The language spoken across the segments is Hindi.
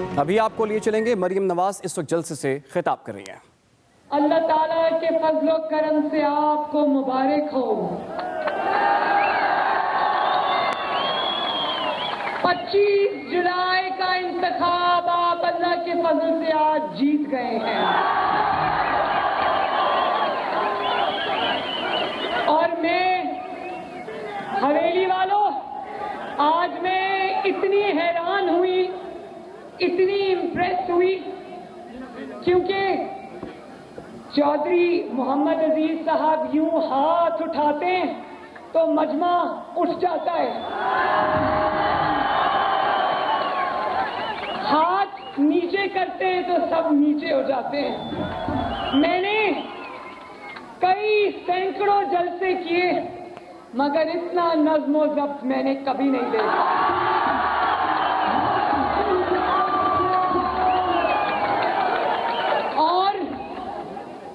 अभी आपको लिए चलेंगे, मरियम नवाज इस वक्त जलसे से खिताब कर रही हैं। अल्लाह ताला के फजलो करम से आपको मुबारक हो। 25 जुलाई का इंतखाब आप अल्लाह के फजल से आज जीत गए हैं। और मैं हवेली वालों, आज मैं इतनी हैरान हुई, इतनी इम्प्रेस हुई, क्योंकि चौधरी मोहम्मद अजीज साहब यूं हाथ उठाते हैं तो मजमा उठ जाता है, हाथ नीचे करते हैं तो सब नीचे हो जाते हैं। मैंने कई सैकड़ों जलसे किए, मगर इतना नज्म व ज़ब्त मैंने कभी नहीं देखा।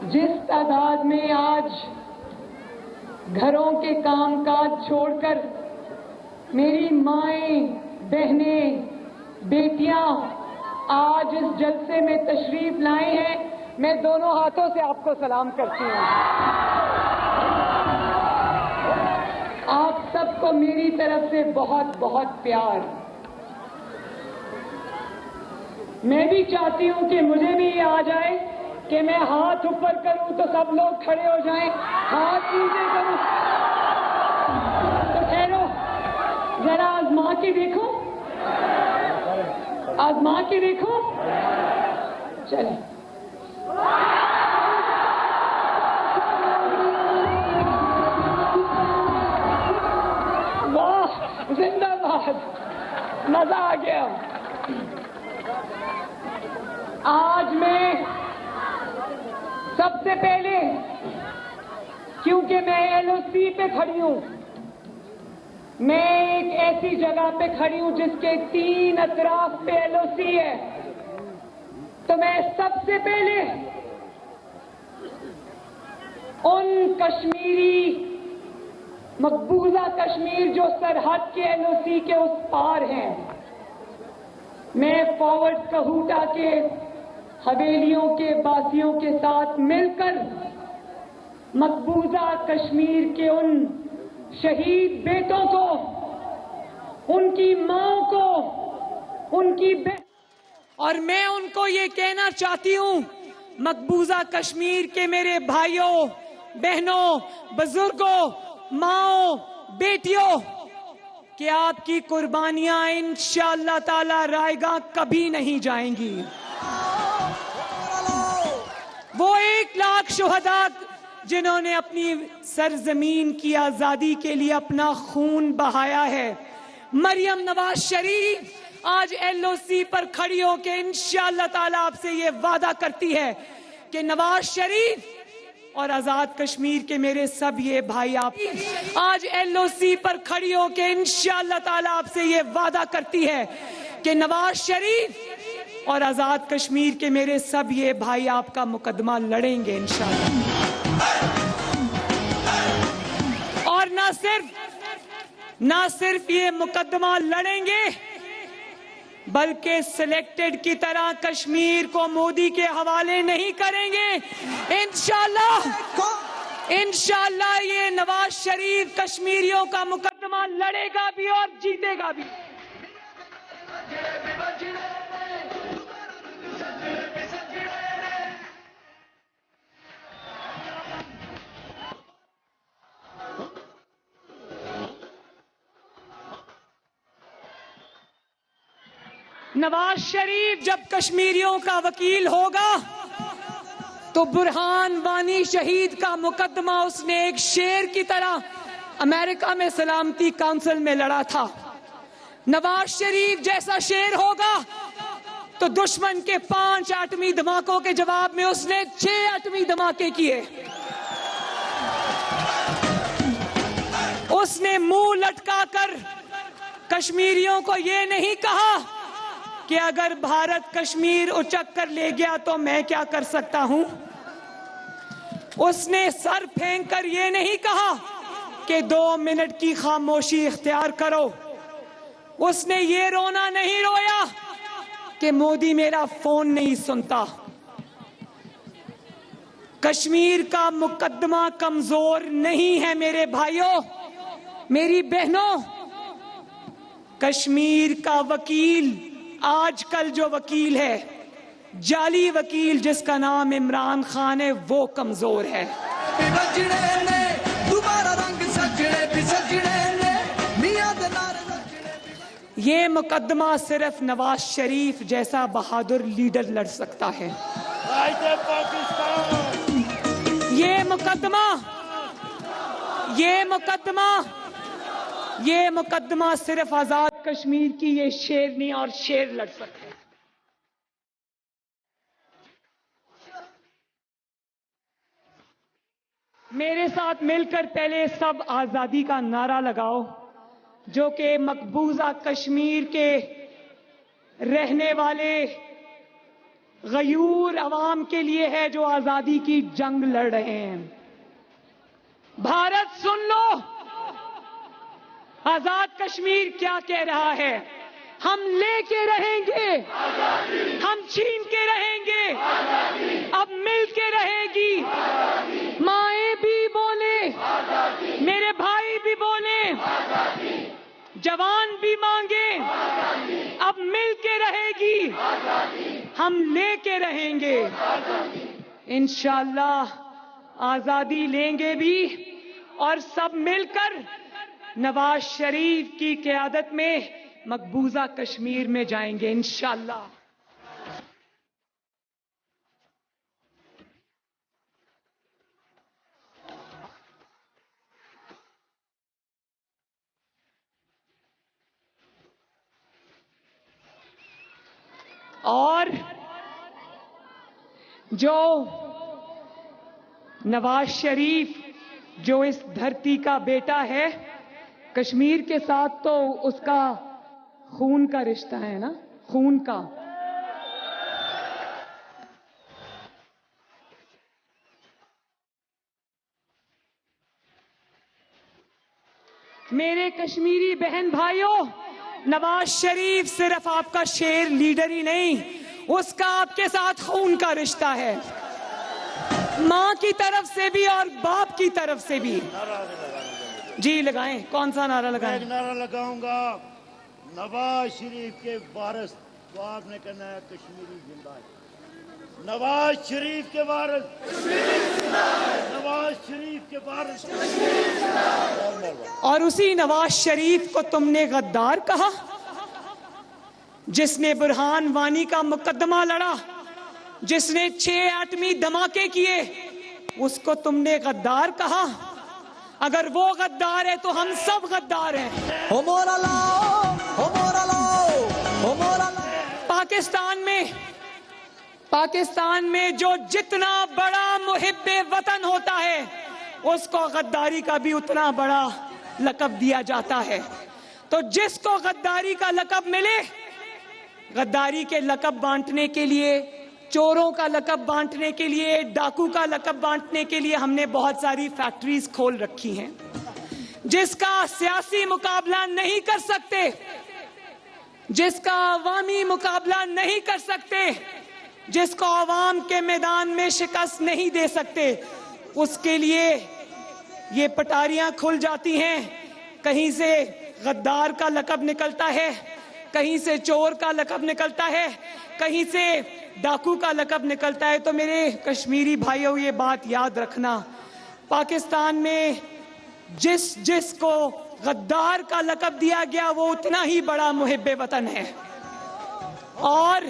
जिस तादाद में आज घरों के कामकाज छोड़कर मेरी माएं, बहनें, बेटियां आज इस जलसे में तशरीफ लाए हैं, मैं दोनों हाथों से आपको सलाम करती हूं। आप सबको मेरी तरफ से बहुत बहुत प्यार। मैं भी चाहती हूं कि मुझे भी ये आ जाए कि मैं हाथ ऊपर करूं तो सब लोग खड़े हो जाएं, हाथ नीचे करूं तो ठहरो, जरा आजमा के देखो, आजमा के देखो। चले, वाह, जिंदाबाद, मजा आ गया। आज मैं सबसे पहले, क्योंकि मैं एलओसी पे खड़ी हूं, मैं एक ऐसी जगह पे खड़ी हूं जिसके 3 अतराफ पे एलओसी है, तो मैं सबसे पहले उन कश्मीरी, मकबूजा कश्मीर जो सरहद के एलओसी के उस पार हैं, मैं फॉरवर्ड कहूटा के हवेलियों के बासियों के साथ मिलकर मकबूजा कश्मीर के उन शहीद बेटों को, उनकी माओं को, उनकी और मैं उनको ये कहना चाहती हूं, मकबूजा कश्मीर के मेरे भाइयों, बहनों, बुजुर्गों, माओं, बेटियों, कि आपकी कुर्बानियां इंशाअल्लाह ताला रायगा कभी नहीं जाएंगी। वो 1 लाख शुहदा जिन्होंने अपनी सरजमीन की आजादी के लिए अपना खून बहाया है, मरियम नवाज शरीफ आज एलओसी पर खड़ी होकर इंशाअल्लाह ताला आपसे ये वादा करती है कि नवाज शरीफ और आजाद कश्मीर के मेरे सब ये भाई, आप आज एलओसी पर खड़ी होकर इंशाअल्लाह ताला आपसे ये वादा करती है कि नवाज शरीफ और आजाद कश्मीर के मेरे सब ये भाई आपका मुकदमा लड़ेंगे इंशाअल्लाह। और ना सिर्फ ये मुकदमा लड़ेंगे, बल्कि सिलेक्टेड की तरह कश्मीर को मोदी के हवाले नहीं करेंगे इंशाअल्लाह ये नवाज शरीफ कश्मीरियों का मुकदमा लड़ेगा भी और जीतेगा भी। नवाज शरीफ जब कश्मीरियों का वकील होगा तो बुरहान वानी शहीद का मुकदमा उसने एक शेर की तरह अमेरिका में सलामती काउंसिल में लड़ा था। नवाज शरीफ जैसा शेर होगा तो दुश्मन के 5 एटमी धमाकों के जवाब में उसने 6 एटमी धमाके किए। उसने मुंह लटकाकर कश्मीरियों को यह नहीं कहा कि अगर भारत कश्मीर उचक कर ले गया तो मैं क्या कर सकता हूं। उसने सर फेंक कर यह नहीं कहा कि 2 मिनट की खामोशी इख्तियार करो। उसने ये रोना नहीं रोया कि मोदी मेरा फोन नहीं सुनता। कश्मीर का मुकदमा कमजोर नहीं है मेरे भाइयों, मेरी बहनों। कश्मीर का वकील, आजकल जो वकील है, जाली वकील जिसका नाम इमरान खान है, वो कमजोर है। ये मुकदमा सिर्फ नवाज शरीफ जैसा बहादुर लीडर लड़ सकता है। ये मुकदमा सिर्फ आजाद कश्मीर की ये शेरनी और शेर लड़ सकते हैं। मेरे साथ मिलकर पहले सब आजादी का नारा लगाओ, जो कि मकबूजा कश्मीर के रहने वाले गयूर अवाम के लिए है, जो आजादी की जंग लड़ रहे हैं। भारत सुन लो, आजाद कश्मीर क्या कह रहा है। हम लेके रहेंगे, हम छीन के रहेंगे, अब मिल के रहेगी। माएं भी बोले, मेरे भाई भी बोले, जवान भी मांगे, अब मिल के रहेगी, हम लेके रहेंगे। इंशाअल्लाह आजादी लेंगे भी, और सब मिलकर नवाज शरीफ की क़यादत में मकबूजा कश्मीर में जाएंगे इंशाअल्लाह। और जो नवाज शरीफ जो इस धरती का बेटा है, कश्मीर के साथ तो उसका खून का रिश्ता है ना, खून का। मेरे कश्मीरी बहन भाइयों, नवाज शरीफ सिर्फ आपका शेर लीडर ही नहीं, उसका आपके साथ खून का रिश्ता है, मां की तरफ से भी और बाप की तरफ से भी। जी लगाएं, कौन सा नारा लगाएं? एक नारा लगाऊंगा, नवाज शरीफ के वारिस, तो आपने कहना है कश्मीरी जिंदा है। नवाज शरीफ के वारिस, नवाज शरीफ के वारिस। और उसी नवाज शरीफ को तुमने गद्दार कहा, जिसने बुरहान वानी का मुकदमा लड़ा, जिसने 6 एटमी धमाके किए, उसको तुमने गद्दार कहा। अगर वो गद्दार है तो हम सब गद्दार हैं। पाकिस्तान में जो जितना बड़ा मुहिब्बे वतन होता है, उसको गद्दारी का भी उतना बड़ा लक़ब दिया जाता है। तो जिसको गद्दारी का लक़ब मिले, गद्दारी के लक़ब बांटने के लिए, चोरों का लक़ब बांटने के लिए, डाकू का लक़ब बांटने के लिए हमने बहुत सारी फैक्ट्रीज खोल रखी हैं। जिसका सियासी मुकाबला नहीं कर सकते, जिसका अवामी मुकाबला नहीं कर सकते, जिसको अवाम के मैदान में शिकस्त नहीं दे सकते, उसके लिए ये पटारियां खुल जाती हैं। कहीं से गद्दार का लक़ब निकलता है, कहीं से चोर का लक़ब निकलता है, कहीं से डाकू का लक़ब निकलता है। तो मेरे कश्मीरी भाइयों, ये बात याद रखना, पाकिस्तान में जिसको गद्दार का लक़ब दिया गया, वो उतना ही बड़ा मुहिब्बे वतन है। और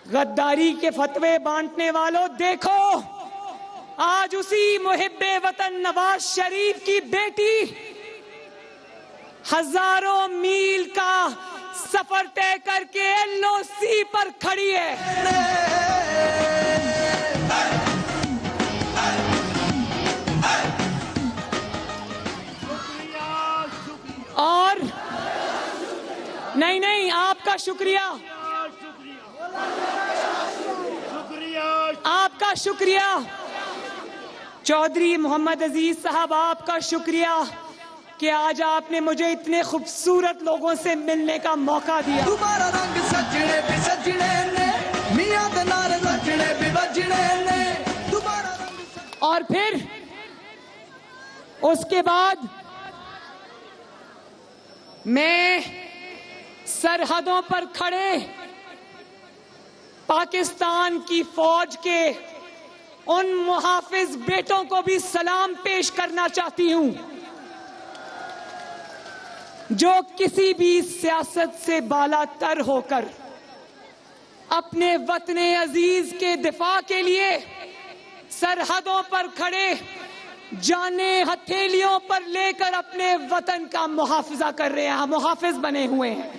गद्दारी के फतवे बांटने वालों, देखो आज उसी मुहिब्बे वतन नवाज शरीफ की बेटी हजारों मील का सफर तय करके LOC पर खड़ी है। और नहीं, आपका शुक्रिया, आपका शुक्रिया चौधरी मोहम्मद अजीज साहब, आपका शुक्रिया। कि आज आपने मुझे इतने खूबसूरत लोगों से मिलने का मौका दिया। तुम्हारा रंग सजने भी सजने ने, मियां दे नाल रजने भी बजने ने, तुम्हारा रंग और फिर उसके बाद मैं सरहदों पर खड़े पाकिस्तान की फौज के उन मुहाफिज बेटों को भी सलाम पेश करना चाहती हूं जो किसी भी सियासत से बालातर होकर अपने वतने अजीज के दिफा के लिए सरहदों पर खड़े जाने हथेलियों पर लेकर अपने वतन का मुहाफिजा कर रहे हैं, मुहाफिज बने हुए हैं,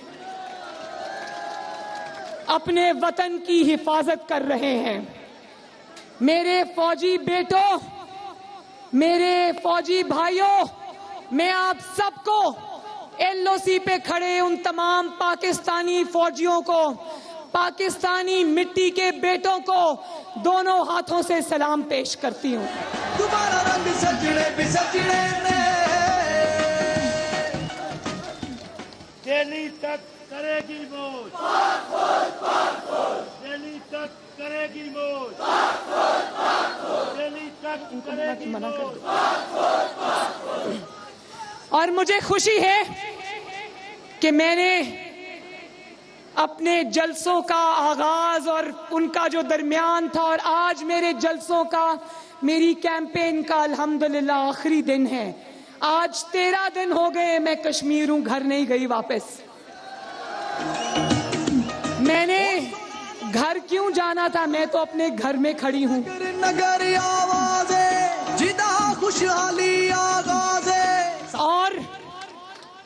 अपने वतन की हिफाजत कर रहे हैं। मेरे फौजी बेटों, मेरे फौजी भाइयों, मैं आप सबको एलओसी पे खड़े उन तमाम पाकिस्तानी फौजियों को, पाकिस्तानी मिट्टी के बेटों को दोनों हाथों से सलाम पेश करती हूं। तुम्हारा रंग सजने भी सजने ने, दिल्ली तक करेगी मौज, दिल्ली तक करेगी मौज, दिल्ली तक करेगी मौज। और मुझे खुशी है कि मैंने अपने जलसों का आगाज और उनका जो दरमियान था और आज मेरे जलसों का, मेरी कैंपेन का अल्हम्दुलिल्लाह आखिरी दिन है। आज 13 दिन हो गए मैं कश्मीर हूं, घर नहीं गई वापस। मैंने घर क्यों जाना था, मैं तो अपने घर में खड़ी हूं। नगर आवाज़े जिदा खुशहाली आगाज़े। और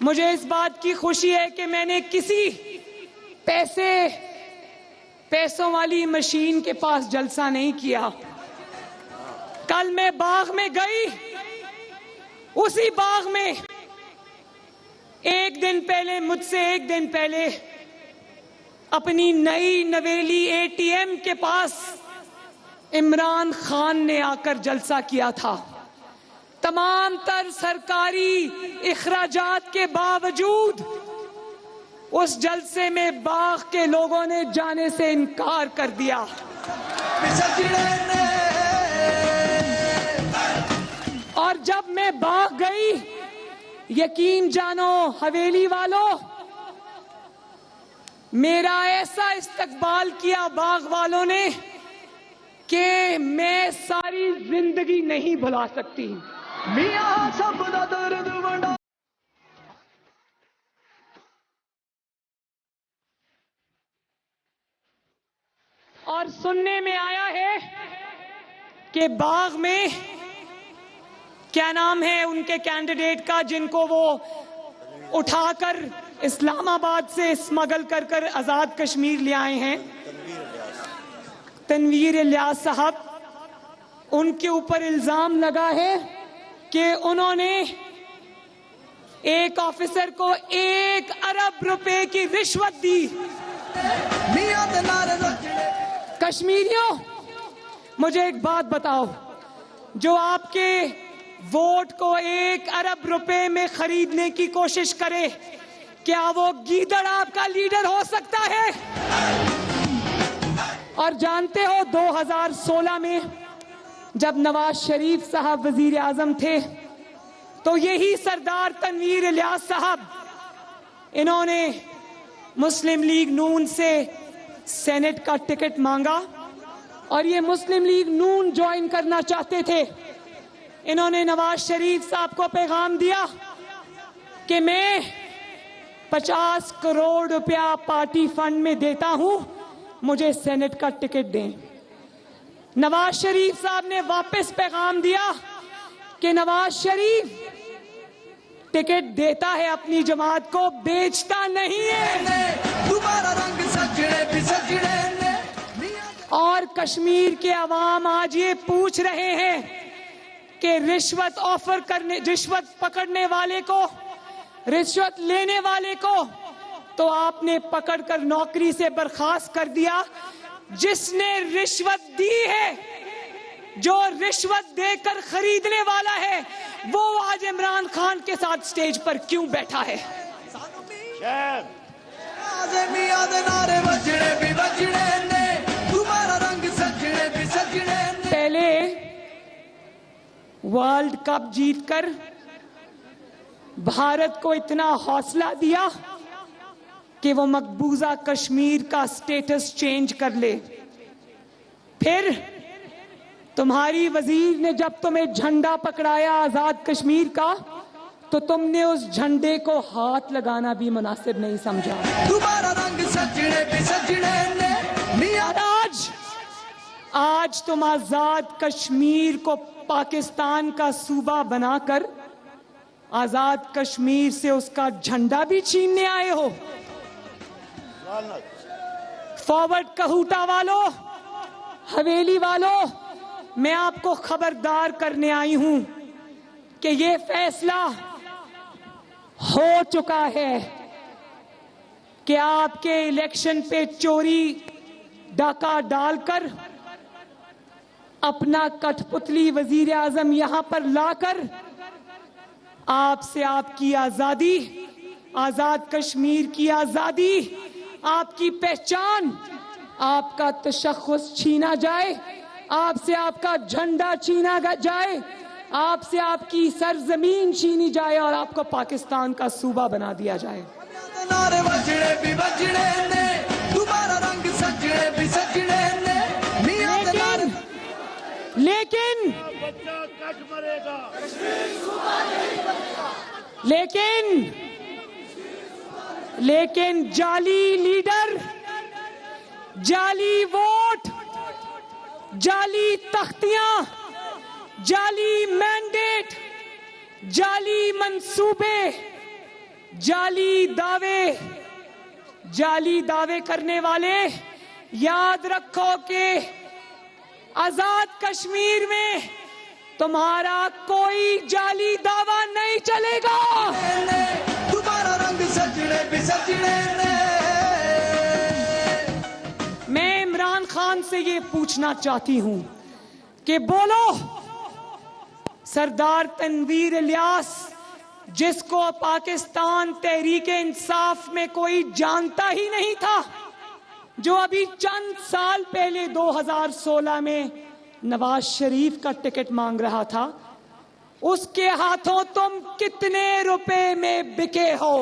मुझे इस बात की खुशी है कि मैंने किसी पैसों वाली मशीन के पास जलसा नहीं किया। कल मैं बाग में गई, उसी बाग में एक दिन पहले अपनी नई नवेली एटीएम के पास इमरान खान ने आकर जलसा किया था। तमाम तर सरकारी इखराजात के बावजूद उस जलसे में बाग के लोगों ने जाने से इनकार कर दिया। और जब मैं बाग गई, यकीन जानो हवेली वालों, मेरा ऐसा इस्तकबाल किया बाग वालों ने कि मैं सारी जिंदगी नहीं भुला सकती। मियां सब दा दर्द वंडा। और सुनने में आया है कि बाग में क्या नाम है उनके कैंडिडेट का, जिनको वो उठाकर इस्लामाबाद से स्मगल कर कर आजाद कश्मीर ले आए हैं, तनवीर इलियास साहब। उनके ऊपर इल्जाम लगा है कि उन्होंने एक ऑफिसर को 1 अरब रुपए की रिश्वत दी। मियां दे नाल रजने। कश्मीरियों, मुझे एक बात बताओ, जो आपके वोट को 1 अरब रुपए में खरीदने की कोशिश करे, क्या वो गीदड़ आपका लीडर हो सकता है? और जानते हो 2016 में जब नवाज शरीफ साहब वजीर आजम थे, तो यही सरदार तनवीर इलियास साहब, इन्होंने मुस्लिम लीग नून से सेनेट का टिकट मांगा और ये मुस्लिम लीग नून ज्वाइन करना चाहते थे। इन्होंने नवाज शरीफ साहब को पैगाम दिया कि मैं 50 करोड़ रुपया पार्टी फंड में देता हूं, मुझे सेनेट का टिकट दें। नवाज शरीफ साहब ने वापस पैगाम दिया कि नवाज शरीफ टिकट देता है अपनी जमात को, बेचता नहीं है। तुम्हारा रंग सजने भी सजने ने, और कश्मीर के अवाम आज ये पूछ रहे हैं कि रिश्वत पकड़ने वाले को, रिश्वत लेने वाले को तो आपने पकड़कर नौकरी से बर्खास्त कर दिया, जिसने रिश्वत दी है जो रिश्वत देकर खरीदने वाला है, वो आज इमरान खान के साथ स्टेज पर क्यों बैठा है? शहर आजे मियां दे नारे वजने भी वजने ने, तुम्हारा रंग सजने भी सजने ने। पहले वर्ल्ड कप जीतकर भारत को इतना हौसला दिया कि वो मकबूजा कश्मीर का स्टेटस चेंज कर ले। फिर तुम्हारी वजीर ने जब तुम्हें झंडा पकड़ाया आजाद कश्मीर का, तो तुमने उस झंडे को हाथ लगाना भी मुनासिब नहीं समझा। तुम्हारा रंग सजने भी सजने ने, मियां और आज तुम आजाद कश्मीर को पाकिस्तान का सूबा बनाकर आजाद कश्मीर से उसका झंडा भी छीनने आए हो। लानत। फॉरवर्ड कहूटा वालों, हवेली वालों, मैं आपको खबरदार करने आई हूं कि यह फैसला हो चुका है कि आपके इलेक्शन पे चोरी डाका डालकर अपना कठपुतली वजीर आजम यहां पर लाकर आपसे आपकी आजादी, आजाद कश्मीर की आजादी, आपकी पहचान, आपका तशख्खुस छीना जाए, आपसे आपका झंडा छीना जाए, आपसे आपकी सरजमीन छीनी जाए और आपको पाकिस्तान का सूबा बना दिया जाए। दे नारे वजने भी वजने ने, तुम्हारा रंग सजने भी सजने ने, मियां दे नारे लेकिन बच्चा कट मरेगा। लेकिन जाली लीडर, जाली वोट, जाली तख्तियां, जाली मैंडेट, जाली मंसूबे, जाली दावे करने वाले, याद रखो कि आजाद कश्मीर में तुम्हारा कोई जाली दावा नहीं चलेगा। ने, तुम्हारा रंग सजने भी सजने ने। मैं इमरान खान से ये पूछना चाहती हूं कि बोलो, सरदार तनवीर इलियास, जिसको पाकिस्तान तहरीके इंसाफ में कोई जानता ही नहीं था, जो अभी चंद साल पहले 2016 में नवाज शरीफ का टिकट मांग रहा था, उसके हाथों तुम कितने रुपए में बिके हो?